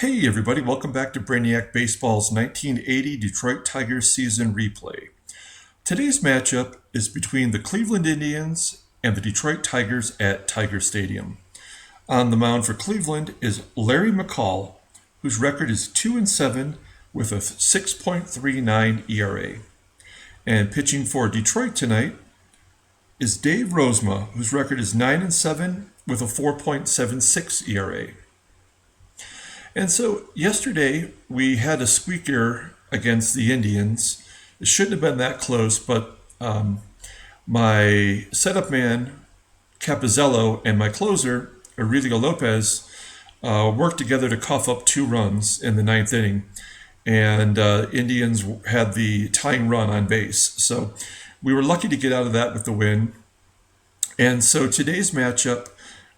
Hey everybody, welcome back to Brainiac Baseball's 1980 Detroit Tigers season replay. Today's matchup is between the Cleveland Indians and the Detroit Tigers at Tiger Stadium. On the mound for Cleveland is Larry McCall, whose record is 2-7 with a 6.39 ERA. And pitching for Detroit tonight is Dave Rozema, whose record is 9-7 with a 4.76 ERA. And so yesterday we had a squeaker against the Indians. It shouldn't have been that close, but my setup man, Capizzello, and my closer, Aurelio Lopez, worked together to cough up 2 runs in the 9th inning. And Indians had the tying run on base. So we were lucky to get out of that with the win. And so today's matchup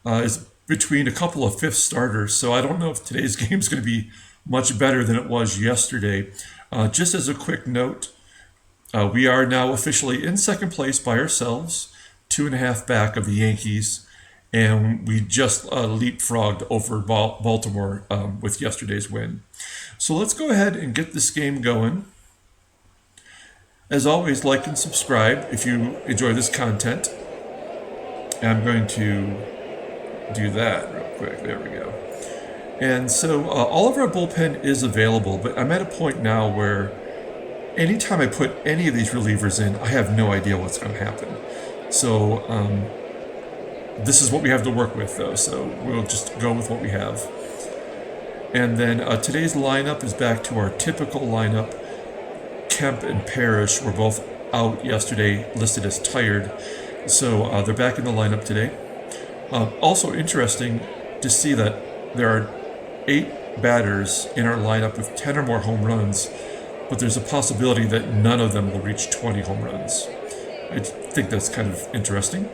is between a couple of fifth starters. So I don't know if today's game is going to be much better than it was yesterday. Just as a quick note, we are now officially in second place by ourselves, 2.5 back of the Yankees, and we just leapfrogged over Baltimore with yesterday's win. So let's go ahead and get this game going. As always, like and subscribe if you enjoy this content. And I'm going to do that real quick. There we go. And so all of our bullpen is available, but I'm at a point now where anytime I put any of these relievers in, I have no idea what's going to happen. So this is what we have to work with, though, so we'll just go with what we have. And then today's lineup is back to our typical lineup. Kemp and Parrish were both out yesterday, listed as tired, so they're back in the lineup today. Also interesting to see that there are 8 batters in our lineup with 10 or more home runs, but there's a possibility that none of them will reach 20 home runs. I think that's kind of interesting.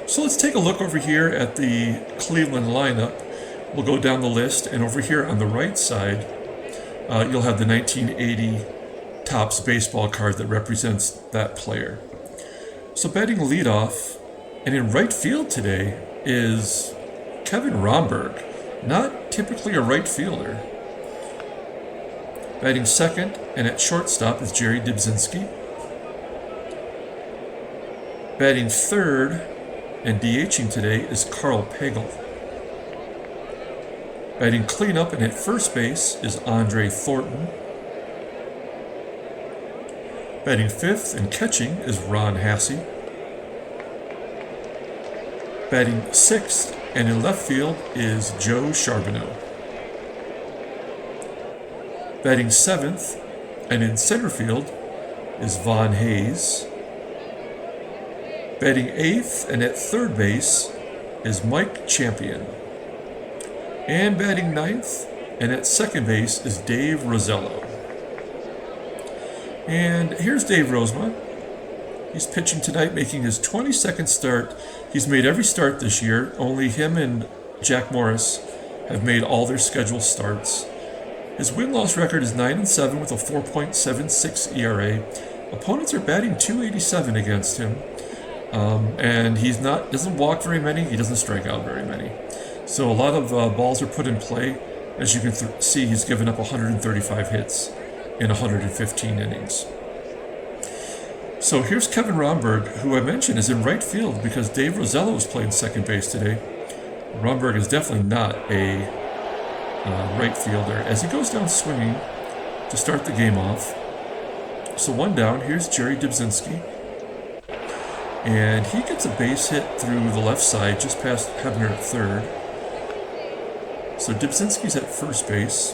So let's take a look over here at the Cleveland lineup. We'll go down the list, and over here on the right side, you'll have the 1980 Topps baseball card that represents that player. So batting leadoff, and in right field today is Kevin Romberg, not typically a right fielder. Batting second and at shortstop is Jerry Dybzinski. Batting third and DHing today is Carl Pagel. Batting cleanup and at first base is Andre Thornton. Batting fifth and catching is Ron Hasse. Batting sixth and in left field is Joe Charbonneau. Batting seventh and in center field is Von Hayes. Batting eighth and at third base is Mike Champion. And batting ninth and at second base is Dave Rosello. And here's Dave Rozema. He's pitching tonight, making his 22nd start. He's made every start this year. Only him and Jack Morris have made all their scheduled starts. His win-loss record is 9-7 with a 4.76 ERA. Opponents are batting .287 against him. And doesn't walk very many. He doesn't strike out very many. So a lot of balls are put in play. As you can see, he's given up 135 hits in 115 innings. So here's Kevin Romberg, who I mentioned is in right field because Dave Rosello is playing second base today. Romberg is definitely not a right fielder as he goes down swinging to start the game off. So one down, here's Jerry Dybzinski. And he gets a base hit through the left side just past Hebner at third. So Dybzinski's at first base.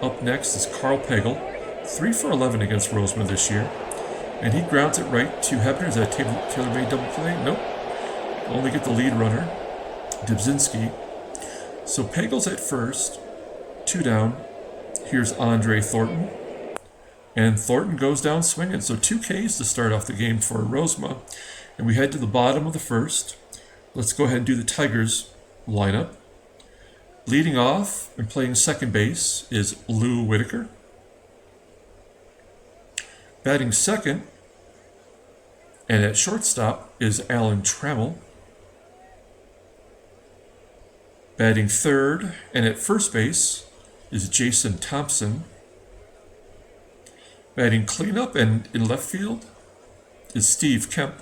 Up next is Carl Pagel, 3 for 11 against Rozema this year. And he grounds it right to Hebner. Is that a tailor-made double play? Nope. Only get the lead runner, Dybzinski. So Pagel's at first, 2 down. Here's Andre Thornton. And Thornton goes down swinging. So 2 Ks to start off the game for Rozema. And we head to the bottom of the first. Let's go ahead and do the Tigers lineup. Leading off and playing second base is Lou Whitaker. Batting second and at shortstop is Alan Trammell. Batting third and at first base is Jason Thompson. Batting cleanup and in left field is Steve Kemp.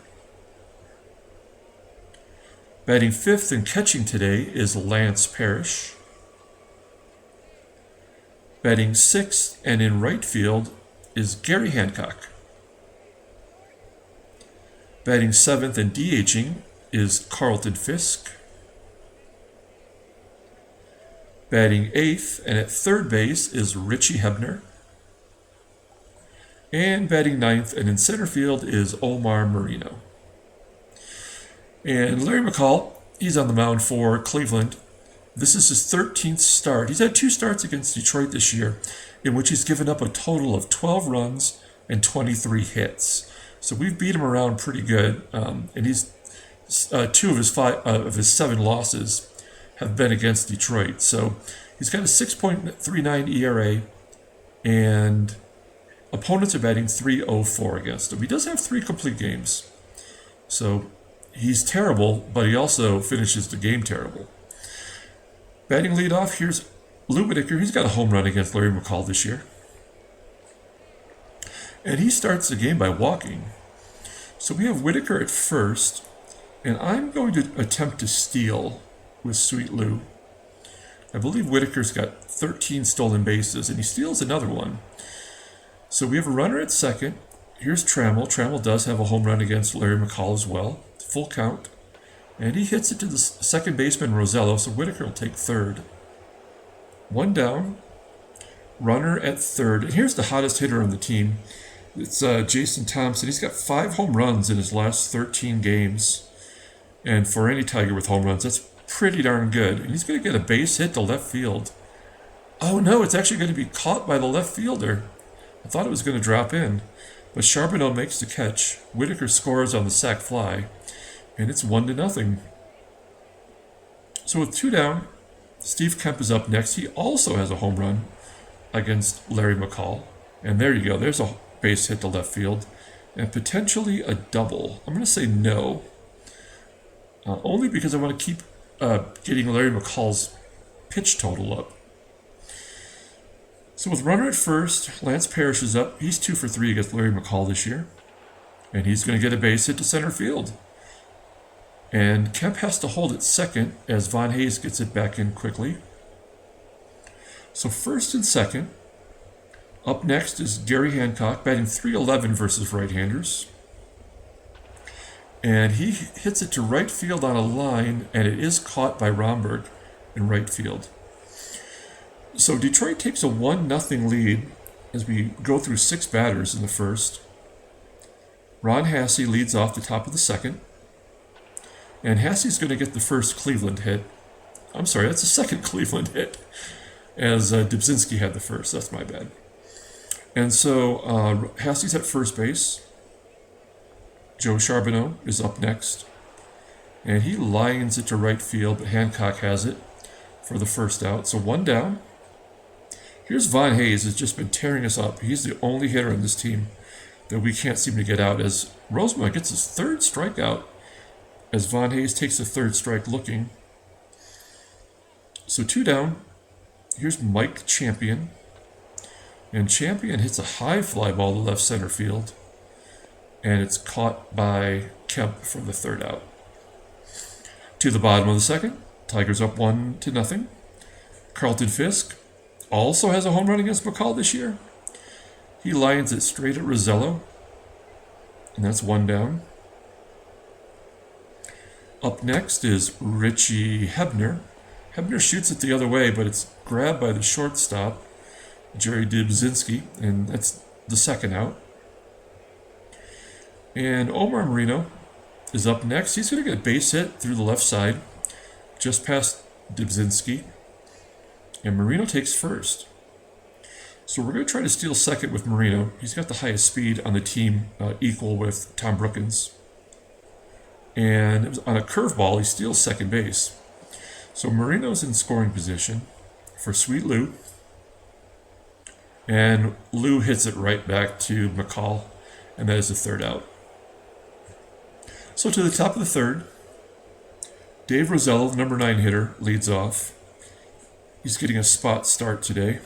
Batting fifth and catching today is Lance Parrish. Batting sixth and in right field is Gary Hancock. Batting seventh and DHing is Carlton Fisk. Batting eighth and at third base is Richie Hebner. And batting ninth and in center field is Omar Marino. And Larry McCall, he's on the mound for Cleveland. This is his 13th start. He's had 2 starts against Detroit this year, in which he's given up a total of 12 runs and 23 hits. So we've beat him around pretty good. And he's 2 of his 7 losses have been against Detroit. So he's got a 6.39 ERA, and opponents are batting .304 against him. He does have 3 complete games. So he's terrible, but he also finishes the game terrible. Batting leadoff, here's Lou Whitaker. He's got a home run against Larry McCall this year. And he starts the game by walking. So we have Whitaker at first, and I'm going to attempt to steal with Sweet Lou. I believe Whitaker's got 13 stolen bases, and he steals another one. So we have a runner at second. Here's Trammell. Trammell does have a home run against Larry McCall as well. Full count. And he hits it to the second baseman, Rozema, so Whitaker will take third. 1 down. Runner at third. And here's the hottest hitter on the team. It's Jason Thompson. He's got 5 home runs in his last 13 games. And for any Tiger with home runs, that's pretty darn good. And he's going to get a base hit to left field. Oh no, it's actually going to be caught by the left fielder. I thought it was going to drop in. But Charbonneau makes the catch. Whitaker scores on the sac fly. And it's 1-0. So with 2 down, Steve Kemp is up next. He also has a home run against Larry McCall. And there you go. There's a base hit to left field. And potentially a double. I'm going to say no. Only because I want to keep getting Larry McCall's pitch total up. So with runner at first, Lance Parrish is up. He's 2 for 3 against Larry McCall this year. And he's going to get a base hit to center field. And Kemp has to hold at second as Von Hayes gets it back in quickly. So first and second. Up next is Gary Hancock, batting .311 versus right-handers. And he hits it to right field on a line, and it is caught by Romberg in right field. So Detroit takes a 1-0 lead as we go through 6 batters in the first. Ron Hassey leads off the top of the second. And Hassey's going to get the first Cleveland hit. I'm sorry, that's the second Cleveland hit, as Dubzinski had the first. That's my bad. And so Hassey's at first base. Joe Charbonneau is up next. And he lines it to right field, but Hancock has it for the first out. So 1 down. Here's Von Hayes, has just been tearing us up. He's the only hitter on this team that we can't seem to get out, as Rozema gets his 3rd strikeout as Von Hayes takes the 3rd strike looking. So 2 down. Here's Mike Champion. And Champion hits a high fly ball to left center field. And it's caught by Kemp for the 3rd out. To the bottom of the second, Tigers up 1-0. Carlton Fisk also has a home run against McCall this year. He lines it straight at Rozema. And that's 1 down. Up next is Richie Hebner. Hebner shoots it the other way, but it's grabbed by the shortstop, Jerry Dubzinski, and that's the 2nd out. And Omar Marino is up next. He's going to get a base hit through the left side, just past Dubzinski. And Marino takes first. So we're going to try to steal second with Marino. He's got the highest speed on the team, equal with Tom Brookins. And on a curveball, he steals second base. So Marino's in scoring position for Sweet Lou. And Lou hits it right back to McCall. And that is the 3rd out. So to the top of the 3rd, Dave Rozema, the number 9 hitter, leads off. He's getting a spot start today.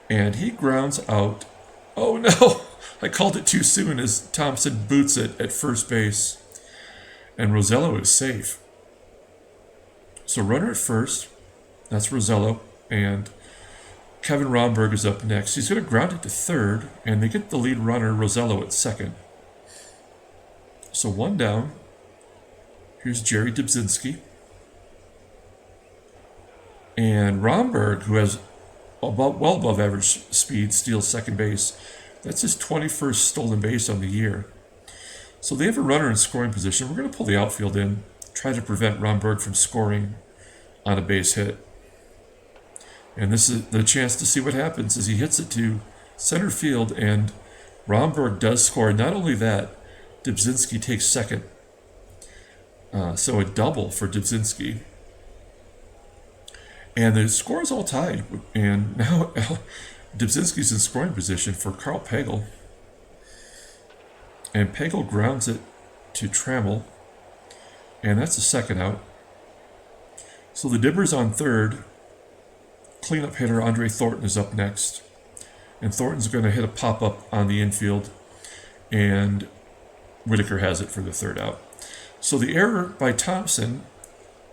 And he grounds out. Oh no! I called it too soon as Thompson boots it at first base. And Rozema is safe. So runner at first. That's Rozema. And Kevin Romberg is up next. He's going to ground it to third. And they get the lead runner, Rozema, at second. So one down. Here's Jerry Dubzinski. And Romberg, who has well above average speed, steals second base. That's his 21st stolen base on the year. So they have a runner in scoring position. We're going to pull the outfield in, try to prevent Romberg from scoring on a base hit. And this is the chance to see what happens as he hits it to center field, and Romberg does score. Not only that, Dubzinski takes second. So a double for Dubzinski. And the score is all tied. And now Dubzinski's in scoring position for Carl Pagel. And Pagel grounds it to Trammell. And that's the second out. So the Dibber's on third. Cleanup hitter Andre Thornton is up next. And Thornton's going to hit a pop-up on the infield. And Whitaker has it for the third out. So the error by Thompson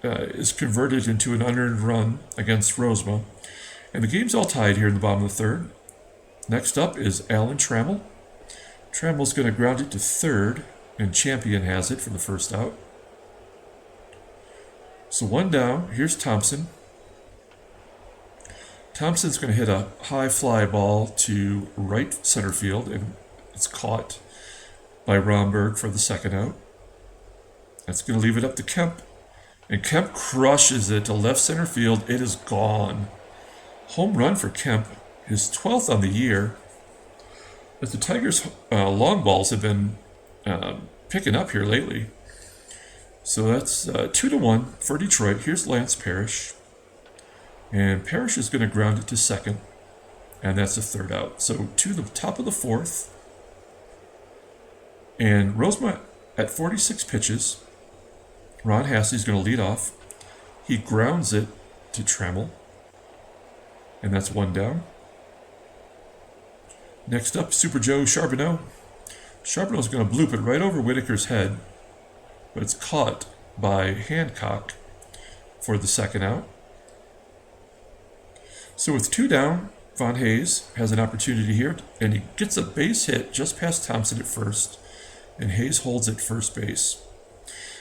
is converted into an unearned run against Rozema. And the game's all tied here in the bottom of the third. Next up is Alan Trammell. Trammell's going to ground it to third, and Champion has it for the first out. So one down. Here's Thompson. Thompson's going to hit a high fly ball to right center field, and it's caught by Romberg for the second out. That's going to leave it up to Kemp. And Kemp crushes it to left center field. It is gone. Home run for Kemp, his 12th on the year. As the Tigers' long balls have been picking up here lately. So that's 2-1 for Detroit. Here's Lance Parrish. And Parrish is going to ground it to second. And that's the third out. So to the top of the fourth. And Rozema at 46 pitches. Ron Hassey's going to lead off. He grounds it to Trammell. And that's one down. Next up, Super Joe Charbonneau. Charbonneau's going to bloop it right over Whitaker's head. But it's caught by Hancock for the second out. So with two down, Von Hayes has an opportunity here. And he gets a base hit just past Thompson at first. And Hayes holds at first base.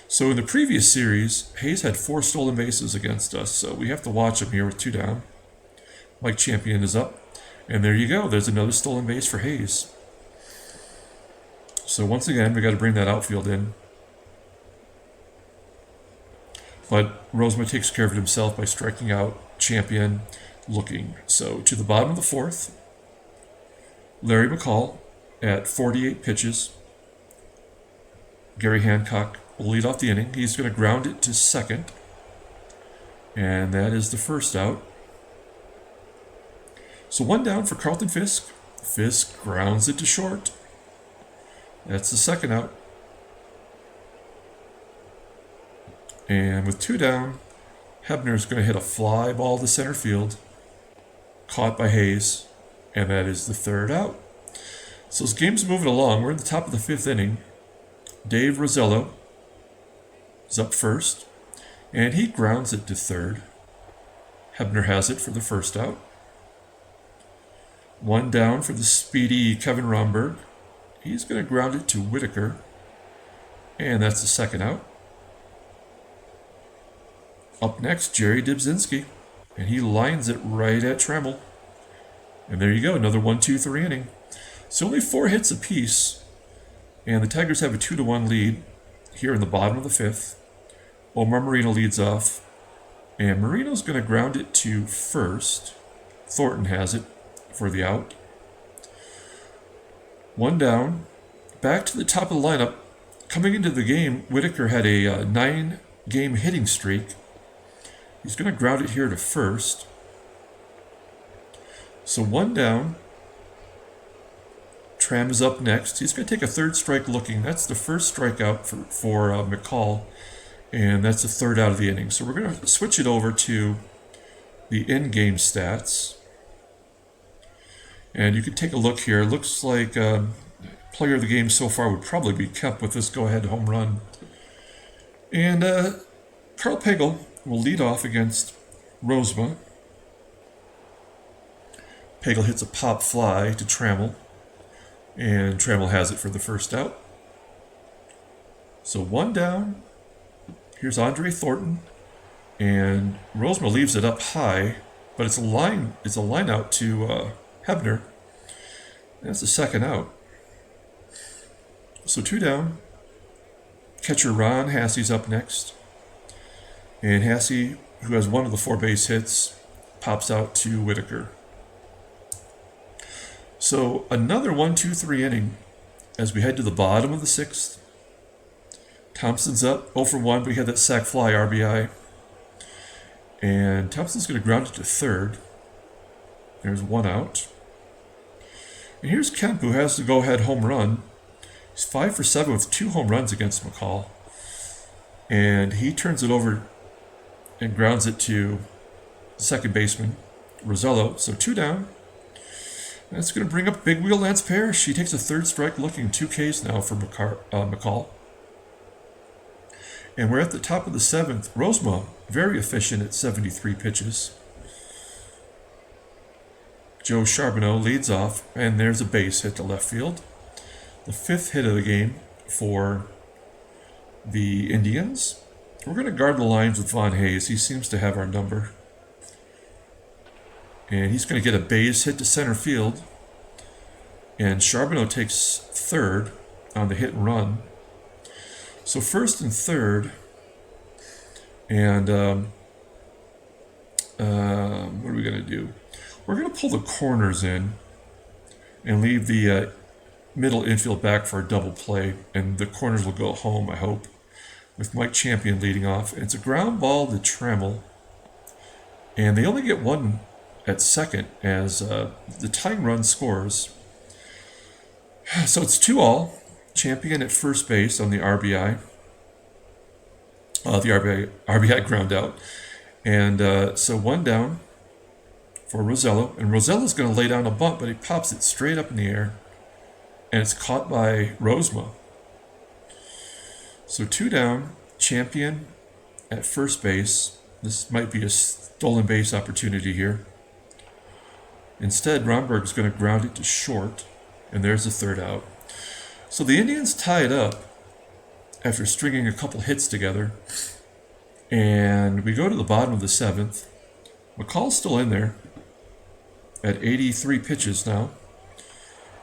So in the previous series, Hayes had 4 stolen bases against us, so we have to watch him here with 2 down. Mike Champion is up, and there you go. There's another stolen base for Hayes. So once again, we got to bring that outfield in. But Rozema takes care of it himself by striking out Champion looking. So to the bottom of the fourth, Larry McCall at 48 pitches. Gary Hancock will lead off the inning. He's going to ground it to second. And that is the first out. So one down for Carlton Fisk. Fisk grounds it to short. That's the second out. And with 2 down, Hebner's going to hit a fly ball to center field. Caught by Hayes. And that is the third out. So this game's moving along. We're in the top of the 5th inning. Dave Rozema is up first, and he grounds it to third. Hebner has it for the first out. One down for the speedy Kevin Romberg. He's going to ground it to Whitaker, and that's the second out. Up next, Jerry Dubzinski, and he lines it right at Trammell. And there you go, another 1-2-3 inning. So only 4 hits apiece. And the Tigers have a 2-1 lead here in the bottom of the 5th. Omar Marino leads off. And Marino's going to ground it to first. Thornton has it for the out. One down. Back to the top of the lineup. Coming into the game, Whitaker had a 9-game hitting streak. He's going to ground it here to first. So one down. Tram is up next. He's going to take a third strike looking. That's the first strikeout for McCall. And that's the third out of the inning. So we're going to switch it over to the in-game stats. And you can take a look here. It looks like player of the game so far would probably be Kemp with this go-ahead home run. And Carl Pagel will lead off against Rozema. Pagel hits a pop fly to Trammell. And Trammell has it for the first out. So one down. Here's Andre Thornton, and Rozema leaves it up high, but it's a line out to Hebner. That's the second out. So two down. Catcher Ron Hassey's up next, and Hassey, who has one of the 4 base hits, pops out to Whitaker. So another 1-2-3 inning as we head to the bottom of the 6th. Thompson's up 0 for 1, but he had that sac fly RBI. And Thompson's going to ground it to third. There's one out. And here's Kemp, who has the go-ahead home run. He's 5 for 7 with 2 home runs against McCall. And he turns it over and grounds it to second baseman, Rosello. So 2 down. That's going to bring up big wheel Lance Parrish. He takes a third strike looking 2 Ks now for McCall. And we're at the top of the 7th. Rozema, very efficient at 73 pitches. Joe Charbonneau leads off, and there's a base hit to left field. The 5th hit of the game for the Indians. We're going to guard the lines with Von Hayes. He seems to have our number. And he's going to get a base hit to center field. And Charbonneau takes third on the hit and run. So first and third, and what are we going to do? We're going to pull the corners in and leave the middle infield back for a double play, and the corners will go home, I hope, with Mike Champion leading off. And it's a ground ball to Trammell, and they only get one at second as the tying run scores. So it's 2-all. Champion at first base on the RBI. The RBI ground out. And so one down for Rosello. And Rosello's going to lay down a bunt, but he pops it straight up in the air. And it's caught by Rozema. So 2 down. Champion at first base. This might be a stolen base opportunity here. Instead, Romberg's going to ground it to short. And there's the third out. So the Indians tie it up after stringing a couple hits together. And we go to the bottom of the 7th. McCall's still in there at 83 pitches now.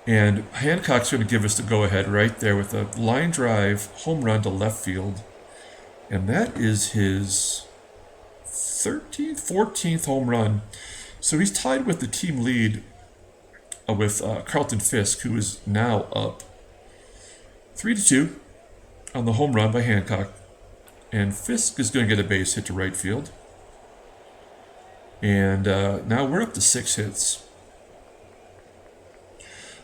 And Hancock's going to give us the go-ahead right there with a line drive home run to left field. And that is his 13th, 14th home run. So he's tied with the team lead with Carlton Fisk, who is now up 3-2 on the home run by Hancock. And Fisk is going to get a base hit to right field. And now we're up to 6 hits.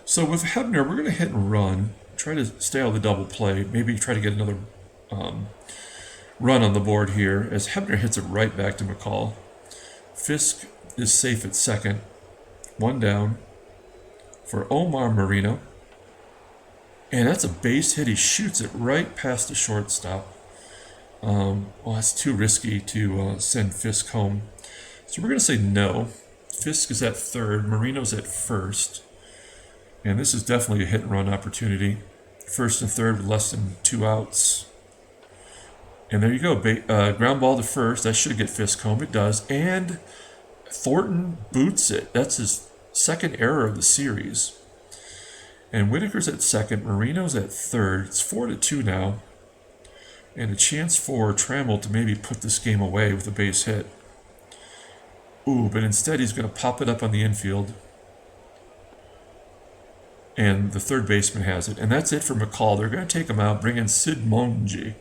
So with Hebner, we're going to hit and run, try to stay out of the double play, maybe try to get another run on the board here as Hebner hits it right back to McCall. Fisk is safe at second. 1 down for Omar Marino. And that's a base hit. He shoots it right past the shortstop. Well, it's too risky to send Fisk home. So we're going to say no. Fisk is at third. Marino's at first. And this is definitely a hit and run opportunity. First and third with less than 2 outs. And there you go. Ground ball to first. That should get Fisk home. It does. And Thornton boots it. That's his second error of the series. And Whitaker's at second. Marino's at third. It's 4-2 now. And a chance for Trammell to maybe put this game away with a base hit. Ooh, but instead he's going to pop it up on the infield. And the third baseman has it. And that's it for McCall. They're going to take him out, bring in Sid Monge,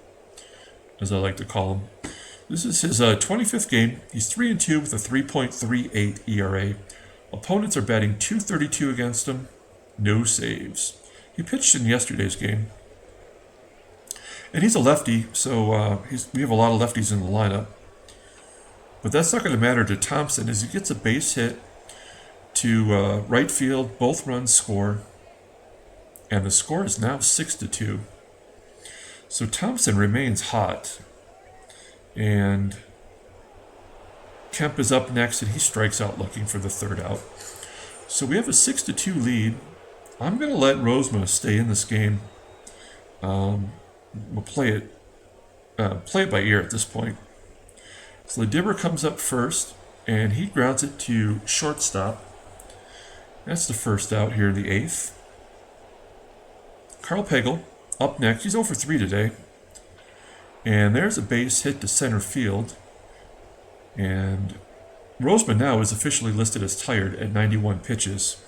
as I like to call him. This is his 25th game. He's 3-2 with a 3.38 ERA. Opponents are batting .232 against him. No saves. He pitched in yesterday's game. And he's a lefty, so we have a lot of lefties in the lineup. But that's not going to matter to Thompson as he gets a base hit to right field. Both runs score. And the score is now 6-2. So Thompson remains hot. And Kemp is up next, and he strikes out looking for the third out. So we have a 6-2 lead. I'm going to let Rozema stay in this game. We'll play it by ear at this point. So the Dibber comes up first, and he grounds it to shortstop. That's the first out here in the eighth. Carl Pagel up next. He's 0 for 3 today. And there's a base hit to center field. And Rozema now is officially listed as tired at 91 pitches.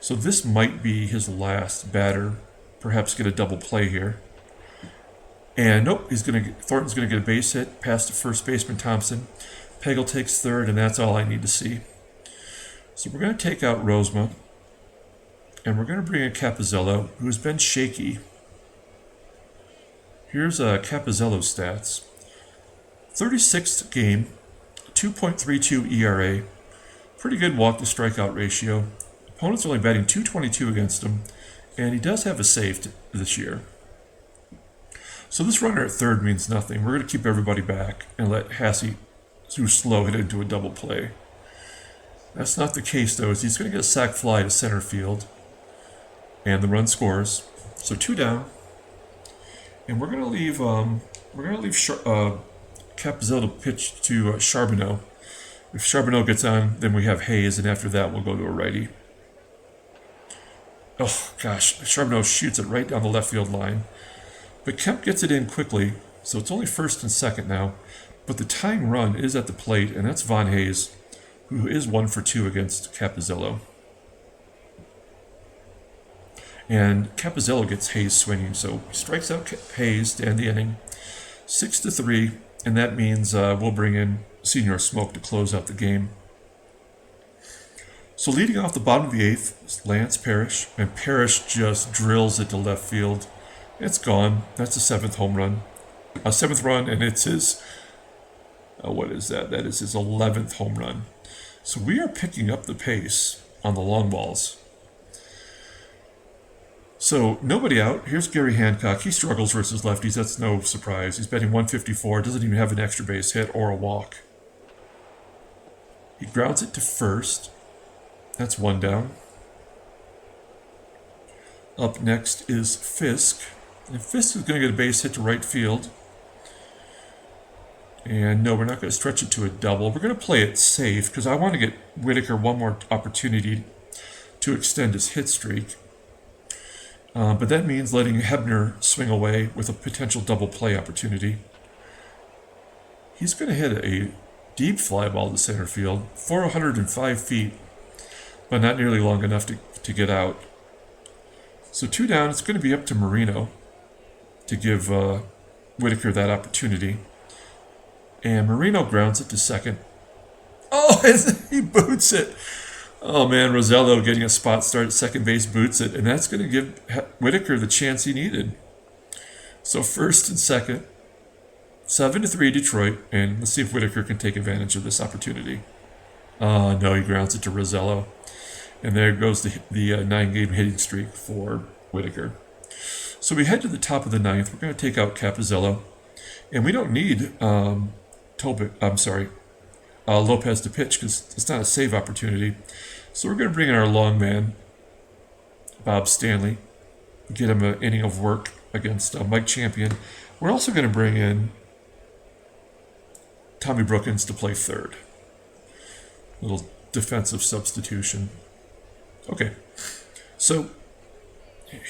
So this might be his last batter. Perhaps get a double play here. And nope, Thornton's going to get a base hit past the first baseman Thompson. Pagel takes third, and that's all I need to see. So we're going to take out Rozema. And we're going to bring in Capizzello, who's been shaky. Here's Capizzello's stats. 36th game, 2.32 ERA. Pretty good walk to strikeout ratio. Opponents only batting .222 against him. And he does have a save this year. So this runner at third means nothing. We're going to keep everybody back and let Hasse, who's slow, hit into a double play. That's not the case, though, as he's going to get a sac fly to center field. And the run scores. So 2 down. And we're going to leave Capizzello to pitch to Charbonneau. If Charbonneau gets on, then we have Hayes, and after that we'll go to a righty. Oh, gosh. Charbonneau shoots it right down the left field line. But Kemp gets it in quickly, so it's only first and second now. But the tying run is at the plate, and that's Von Hayes, who is 1 for 2 against Capizzello. And Capizzello gets Hayes swinging, so he strikes out Hayes to end the inning. 6-3, and that means we'll bring in Senior Smoke to close out the game. So leading off the bottom of the eighth is Lance Parrish, and Parrish just drills it to left field. It's gone. That's the 7th home run. A 7th run, and it's his, what is that? That is his 11th home run. So we are picking up the pace on the long balls. So nobody out. Here's Gary Hancock. He struggles versus lefties. That's no surprise. He's batting .154. Doesn't even have an extra base hit or a walk. He grounds it to first. That's 1 down. Up next is Fisk. And Fisk is going to get a base hit to right field. And no, we're not going to stretch it to a double. We're going to play it safe because I want to get Whitaker one more opportunity to extend his hit streak. But that means letting Hebner swing away with a potential double play opportunity. He's going to hit a deep fly ball to center field, 405 feet, but not nearly long enough to get out. So 2 down, it's going to be up to Marino to give Whitaker that opportunity. And Marino grounds it to second. Oh, he boots it. Oh man, Rosello getting a spot start at second base boots it, and that's going to give Whitaker the chance he needed. So first and second, 7-3 Detroit, and let's see if Whitaker can take advantage of this opportunity. No, he grounds it to Rosello. And there goes the 9-game hitting streak for Whitaker. So we head to the top of the 9th. We're going to take out Capizzello. And we don't need Lopez to pitch because it's not a save opportunity. So we're going to bring in our long man, Bob Stanley, get him an inning of work against Mike Champion. We're also going to bring in Tommy Brookins to play third. Little defensive substitution. Okay, so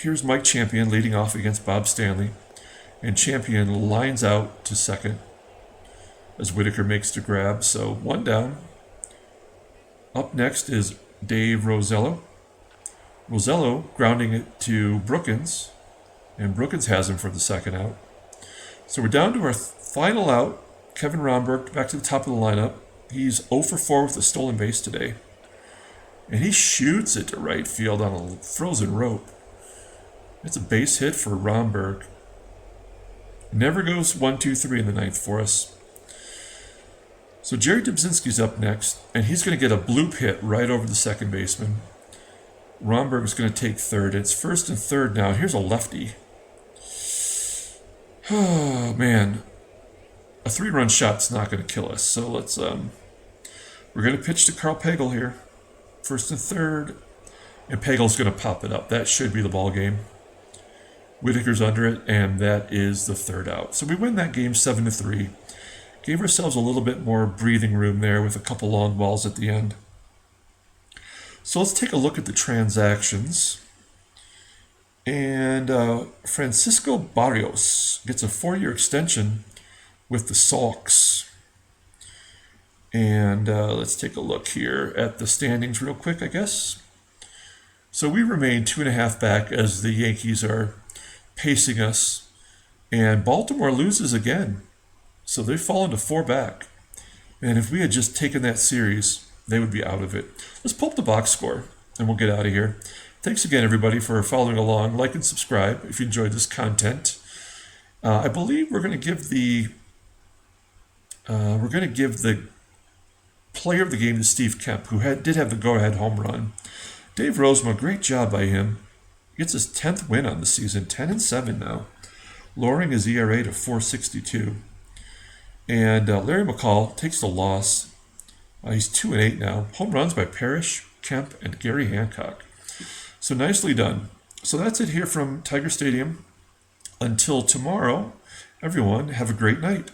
here's Mike Champion leading off against Bob Stanley, and Champion lines out to second as Whitaker makes the grab. So 1 down. Up next is Dave Rosello. Rosello grounding it to Brookins, and Brookins has him for the second out. So we're down to our final out. Kevin Romberg back to the top of the lineup. He's 0 for 4 with a stolen base today. And he shoots it to right field on a frozen rope. It's a base hit for Romberg. Never goes 1, 2, 3 in the ninth for us. So Jerry Dubzinski's up next, and he's going to get a bloop hit right over the second baseman. Romberg's going to take third. It's first and third now. Here's a lefty. Oh, man. A 3-run shot's not going to kill us. So let's, we're going to pitch to Carl Pagel here. First and third. And Pagel's going to pop it up. That should be the ball game. Whitaker's under it, and that is the third out. So we win that game 7-3. Gave ourselves a little bit more breathing room there with a couple long balls at the end. So let's take a look at the transactions. And Francisco Barrios gets a 4-year extension with the Sox. And let's take a look here at the standings real quick, I guess. So we remain 2.5 back as the Yankees are pacing us. And Baltimore loses again. So they've fallen to 4 back. And if we had just taken that series, they would be out of it. Let's pull up the box score, and we'll get out of here. Thanks again, everybody, for following along. Like and subscribe if you enjoyed this content. I believe we're going to give the player of the game to Steve Kemp, who did have the go-ahead home run. Dave Rozema, great job by him. Gets his 10th win on the season, 10-7 now, lowering his ERA to 4.62. And Larry McCall takes the loss. He's 2-8 now. Home runs by Parrish, Kemp, and Gary Hancock. So nicely done. So that's it here from Tiger Stadium. Until tomorrow, everyone, have a great night.